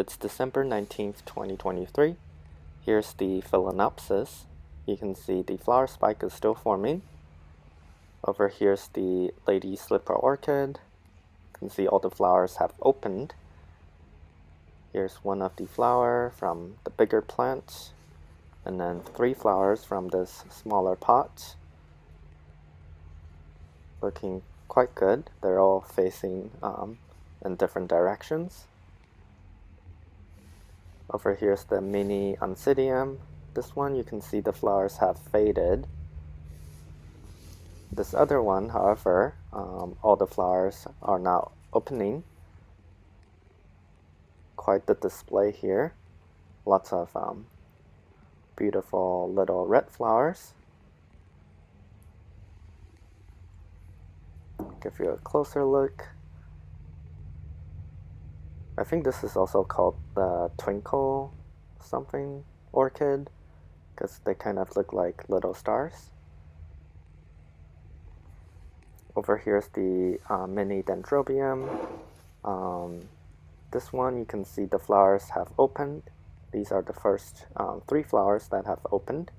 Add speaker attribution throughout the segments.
Speaker 1: It's December 19th, 2023. Here's the Phalaenopsis. You can see the flower spike is still forming. Over here's the lady slipper orchid. You can see all the flowers have opened. Here's one of the flower from the bigger plant, and then 3 flowers from this smaller pot. Looking quite good. They're all facing in different directions. Over here's the mini oncidium. This one you can see the flowers have faded. This other one, however, all the flowers are now opening. Quite the display here. Lots of beautiful little red flowers. Give you a closer look. I think this is also called the twinkle something orchid, because they kind of look like little stars. Over here's the mini dendrobium. This one you can see the flowers have opened. These are the first 3 flowers that have opened.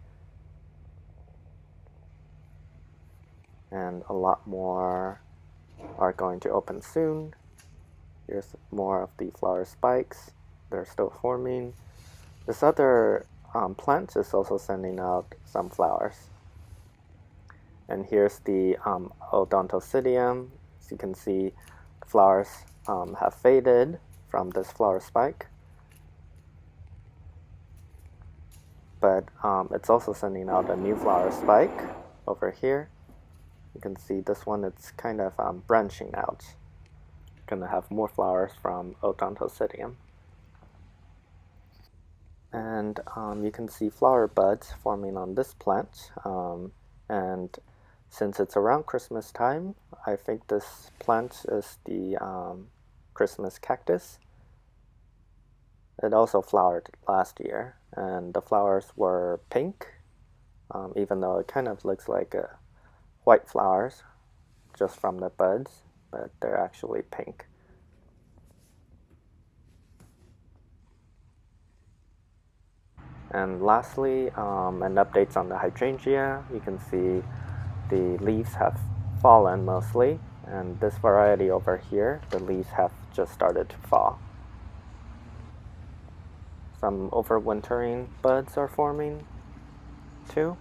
Speaker 1: And a lot more are going to open soon. Here's more of the flower spikes. They're still forming. This other plant is also sending out some flowers. And here's the odontocidium. As you can see, the flowers have faded from this flower spike. But it's also sending out a new flower spike over here. You can see this one, it's kind of branching out. Gonna have more flowers from odontocidium. And you can see flower buds forming on this plant. And since it's around Christmas time, I think this plant is the Christmas cactus. It also flowered last year, and the flowers were pink, even though it kind of looks like white flowers just from the buds, but they're actually pink. And lastly, an update on the hydrangea. You can see the leaves have fallen mostly, and this variety over here, the leaves have just started to fall. Some overwintering buds are forming too.